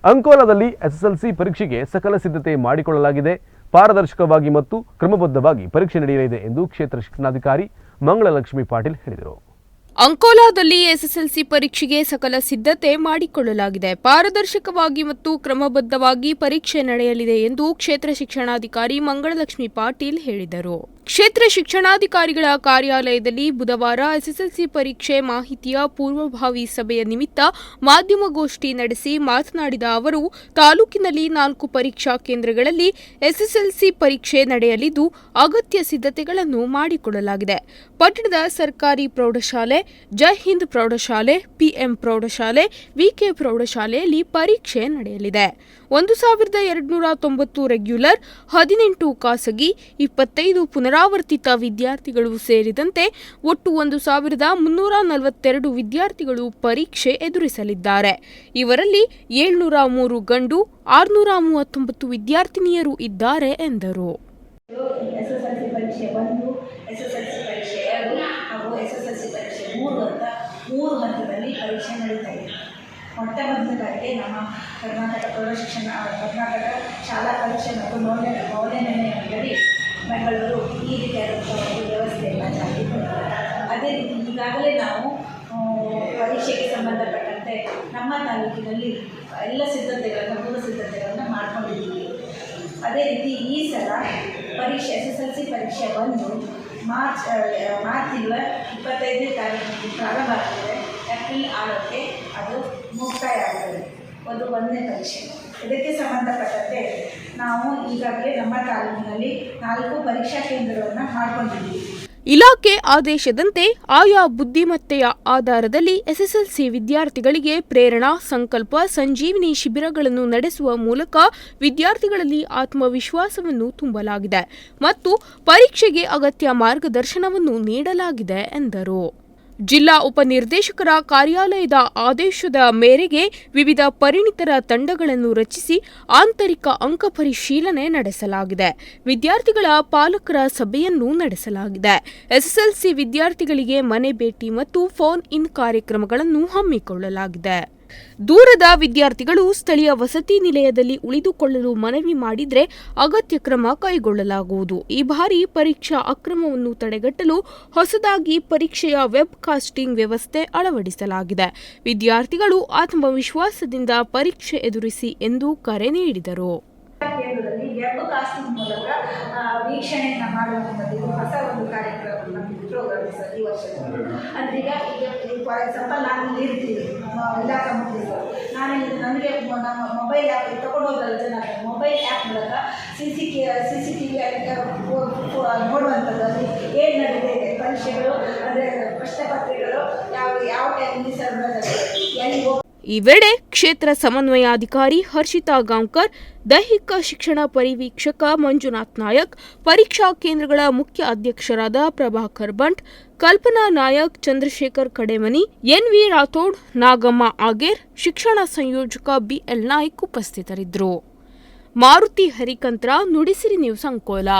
ಅಂಕೋಲಾದಲ್ಲಿ SSLC ಪರೀಕ್ಷೆಗೆ ಸಕಲ ಸಿದ್ಧತೆ ಮಾಡಿಕೊಳ್ಳಲಾಗಿದೆ. ಪಾರದರ್ಶಕವಾಗಿ ಮತ್ತು ಕ್ರಮಬದ್ಧವಾಗಿ ಪರೀಕ್ಷೆ ನಡೆಯಲಿದೆ ಎಂದು ಕ್ಷೇತ್ರ ಶಿಕ್ಷಣಾಧಿಕಾರಿ ಮಂಗಳಲಕ್ಷ್ಮಿ ಪಾಟೀಲ್ ಹೇಳಿದರು. ಅಂಕೋಲಾದಲ್ಲಿ ಎಸ್ಎಸ್ಎಲ್ಸಿ ಪರೀಕ್ಷೆಗೆ ಸಕಲ ಸಿದ್ಧತೆ ಮಾಡಿಕೊಳ್ಳಲಾಗಿದೆ. ಪಾರದರ್ಶಕವಾಗಿ ಮತ್ತು ಕ್ರಮಬದ್ಧವಾಗಿ ಪರೀಕ್ಷೆ ನಡೆಯಲಿದೆ ಎಂದು ಕ್ಷೇತ್ರ ಶಿಕ್ಷಣಾಧಿಕಾರಿ ಮಂಗಳಲಕ್ಷ್ಮಿ ಪಾಟೀಲ್ ಹೇಳಿದರು. ಕ್ಷೇತ್ರ ಶಿಕ್ಷಣಾಧಿಕಾರಿಗಳ ಕಾರ್ಯಾಲಯದಲ್ಲಿ ಬುಧವಾರ ಎಸ್ಎಸ್ಎಲ್ಸಿ ಪರೀಕ್ಷೆ ಮಾಹಿತಿಯ ಪೂರ್ವಭಾವಿ ಸಭೆಯ ನಿಮಿತ್ತ ಮಾಧ್ಯಮಗೋಷ್ಠಿ ನಡೆಸಿ ಮಾತನಾಡಿದ ಅವರು, ತಾಲೂಕಿನಲ್ಲಿ 4 ಪರೀಕ್ಷಾ ಕೇಂದ್ರಗಳಲ್ಲಿ ಎಸ್ಎಸ್ಎಲ್ಸಿ ಪರೀಕ್ಷೆ ನಡೆಯಲಿದ್ದು ಅಗತ್ಯ ಸಿದ್ಧತೆಗಳನ್ನು ಮಾಡಿಕೊಳ್ಳಲಾಗಿದೆ. ಪಟ್ಟಣದ ಸರ್ಕಾರಿ ಪ್ರೌಢಶಾಲೆ, ಜೈ ಹಿಂದ್ ಪ್ರೌಢಶಾಲೆ, ಪಿಎಂ ಪ್ರೌಢಶಾಲೆ, ವಿಕೆ ಪ್ರೌಢಶಾಲೆಯಲ್ಲಿ ಪರೀಕ್ಷೆ ನಡೆಯಲಿದೆ. 1290 ರೆಗ್ಯುಲರ್, 18 ಖಾಸಗಿ, 25 ಪುನರಾವರ್ತಿತ ವಿದ್ಯಾರ್ಥಿಗಳು ಸೇರಿದಂತೆ ಒಟ್ಟು 1342 ವಿದ್ಯಾರ್ಥಿಗಳು ಪರೀಕ್ಷೆ ಎದುರಿಸಲಿದ್ದಾರೆ. ಇವರಲ್ಲಿ 703 ಗಂಡು, 639 ವಿದ್ಯಾರ್ಥಿನಿಯರು ಇದ್ದಾರೆ ಎಂದರು. ಎಸ್ಎಸ್ಎಲ್ಸಿ ಪರೀಕ್ಷೆ 1, ಎಸ್ಎಸ್ಎಲ್ಸಿ ಪರೀಕ್ಷೆ 2 ಹಾಗೂ ಎಸ್ಎಸ್ಎಲ್ಸಿ ಪರೀಕ್ಷೆ 3 ಅಂತ 3 ಹಂತದಲ್ಲಿ ಪರೀಕ್ಷೆ ನಡೀತಾ ಇದೆ. ಮೊಟ್ಟ ಮೊದಲನೇದಾಗಿ ನಮ್ಮ ಕರ್ನಾಟಕ ಕರ್ನಾಟಕ ಶಾಲಾ ಪರೀಕ್ಷೆ ಮತ್ತು ಮೌಲ್ಯನಿರ್ಣಯ ಮಂಡಳಿ ಬೆಂಗಳೂರು ಈ ರೀತಿಯಾದಂಥ ಒಂದು ವ್ಯವಸ್ಥೆಯನ್ನು ಜಾರಿಗೆ ತಂದಿದೆ. ಅದೇ ರೀತಿ ಈಗಾಗಲೇ ನಾವು ಪರೀಕ್ಷೆಗೆ ಸಂಬಂಧಪಟ್ಟಂತೆ ನಮ್ಮ ತಾಲೂಕಿನಲ್ಲಿ ಎಲ್ಲ ಪೂರ್ವ ಸಿದ್ಧತೆಗಳನ್ನು ಮಾಡ್ಕೊಂಡಿದ್ದೀವಿ. ಅದೇ ರೀತಿ ಈ ಸಲ ಪರೀಕ್ಷೆ ಎಸ್ಎಸ್ಎಲ್ಸಿ ಪರೀಕ್ಷೆ 1 ಮಾರ್ಚ್ ತಿಂಗಳ 25ನೇ ತಾರೀಕಿಗೆ ಪ್ರಾರಂಭ ಆಗ್ತದೆ. ಏಪ್ರಿಲ್ 6ಕ್ಕೆ ಅದು ಮುಕ್ತಾಯ ಆಗ್ತದೆ. ಒಂದು 1ನೇ ಪರೀಕ್ಷೆ. ಇದಕ್ಕೆ ಸಂಬಂಧಪಟ್ಟಂತೆ ನಾವು ಈಗಾಗಲೇ ನಮ್ಮ ತಾಲೂಕಿನಲ್ಲಿ 4 ಪರೀಕ್ಷಾ ಕೇಂದ್ರಗಳನ್ನು ಮಾಡಿಕೊಂಡಿದ್ದೀವಿ. ಇಲಾಖೆ ಆದೇಶದಂತೆ ಆಯಾ ಬುದ್ಧಿಮತ್ತೆಯ ಆಧಾರದಲ್ಲಿ ಎಸ್ಎಸ್ಎಲ್ಸಿ ವಿದ್ಯಾರ್ಥಿಗಳಿಗೆ ಪ್ರೇರಣಾ, ಸಂಕಲ್ಪ, ಸಂಜೀವಿನಿ ಶಿಬಿರಗಳನ್ನು ನಡೆಸುವ ಮೂಲಕ ವಿದ್ಯಾರ್ಥಿಗಳಲ್ಲಿ ಆತ್ಮವಿಶ್ವಾಸವನ್ನು ತುಂಬಲಾಗಿದೆ ಮತ್ತು ಪರೀಕ್ಷೆಗೆ ಅಗತ್ಯ ಮಾರ್ಗದರ್ಶನವನ್ನು ನೀಡಲಾಗಿದೆ ಎಂದರು. ಜಿಲ್ಲಾ ಉಪನಿರ್ದೇಶಕರ ಕಾರ್ಯಾಲಯದ ಆದೇಶದ ಮೇರೆಗೆ ವಿವಿಧ ಪರಿಣಿತರ ತಂಡಗಳನ್ನು ರಚಿಸಿ ಆಂತರಿಕ ಅಂಕ ಪರಿಶೀಲನೆ ನಡೆಸಲಾಗಿದೆ. ವಿದ್ಯಾರ್ಥಿಗಳ ಪಾಲಕರ ಸಭೆಯನ್ನು ನಡೆಸಲಾಗಿದೆ. ಎಸ್ಎಸ್ಎಲ್ಸಿ ವಿದ್ಯಾರ್ಥಿಗಳಿಗೆ ಮನೆ ಭೇಟಿ ಮತ್ತು ಫೋನ್ ಇನ್ ಕಾರ್ಯಕ್ರಮಗಳನ್ನು ಹಮ್ಮಿಕೊಳ್ಳಲಾಗಿದೆ. ದೂರದ ವಿದ್ಯಾರ್ಥಿಗಳು ಸ್ಥಳೀಯ ವಸತಿ ನಿಲಯದಲ್ಲಿ ಉಳಿದುಕೊಳ್ಳಲು ಮನವಿ ಮಾಡಿದರೆ ಅಗತ್ಯ ಕ್ರಮ ಕೈಗೊಳ್ಳಲಾಗುವುದು. ಈ ಬಾರಿ ಪರೀಕ್ಷಾ ಅಕ್ರಮವನ್ನು ತಡೆಗಟ್ಟಲು ಹೊಸದಾಗಿ ಪರೀಕ್ಷೆಯ ವೆಬ್ ಕಾಸ್ಟಿಂಗ್ ವ್ಯವಸ್ಥೆ ಅಳವಡಿಸಲಾಗಿದೆ. ವಿದ್ಯಾರ್ಥಿಗಳು ಆತ್ಮವಿಶ್ವಾಸದಿಂದ ಪರೀಕ್ಷೆ ಎದುರಿಸಿ ಎಂದು ಕರೆ ನೀಡಿದರು. ಕೇಂದ್ರದಲ್ಲಿ ವೆಬ್ ಕಾಸ್ಟಿಂಗ್ ಮೂಲಕ ವೀಕ್ಷಣೆಯನ್ನು ಮಾಡುವಂಥದ್ದು ಹೊಸ ಒಂದು ಕಾರ್ಯಕ್ರಮ ಪ್ರೋಗ್ರಾಮ್ ಈ ವರ್ಷದಲ್ಲಿ. ಅಂದರೆ ಈಗ ಫಾರ್ ಎಕ್ಸಾಂಪಲ್ ನಾನು ಇಲ್ಲಿ ಇರ್ತೀನಿ, ಇಲಾಖಾ ಮುಖ್ಯಸ್ಥರು, ನಾನು ನನಗೆ ನಮ್ಮ ಮೊಬೈಲ್ ಆ್ಯಪ್ ತೊಗೊಂಡೋದ್ರಲ್ಲ ಜನ, ಮೊಬೈಲ್ ಆ್ಯಪ್ ಮೂಲಕ CCTV ನೋಡುವಂಥದ್ದು. ಅಲ್ಲಿ ಏನು ನಡೆದಿದೆ ಪರೀಕ್ಷೆಗಳು, ಅಂದರೆ ಪ್ರಶ್ನೆ ಪತ್ರಿಕೆಗಳು ಯಾವ ಟೈಮಲ್ಲಿ ಎಲ್ಲಿ ಹೋಗಿ. ಈ ವೇಳೆ ಕ್ಷೇತ್ರ ಸಮನ್ವಯಾಧಿಕಾರಿ ಹರ್ಷಿತಾ ಗಾಂವ್ಕರ್, ದೈಹಿಕ ಶಿಕ್ಷಣ ಪರಿವೀಕ್ಷಕ ಮಂಜುನಾಥ್ ನಾಯಕ್, ಪರೀಕ್ಷಾ ಕೇಂದ್ರಗಳ ಮುಖ್ಯ ಅಧ್ಯಕ್ಷರಾದ ಪ್ರಭಾಕರ್ ಬಂಟ್, ಕಲ್ಪನಾ ನಾಯಕ್, ಚಂದ್ರಶೇಖರ್ ಕಡೆಮನಿ, ಎನ್ವಿ ರಾಥೋಡ್, ನಾಗಮ್ಮ ಆಗೇರ್, ಶಿಕ್ಷಣ ಸಂಯೋಜಕ BL ನಾಯ್ಕ್ ಉಪಸ್ಥಿತರಿದ್ದರು. ಮಾರುತಿ ಹರಿಕಂತ್ರ, ನುಡಿಸಿರಿ ನ್ಯೂಸ್ ಅಂಕೋಲಾ.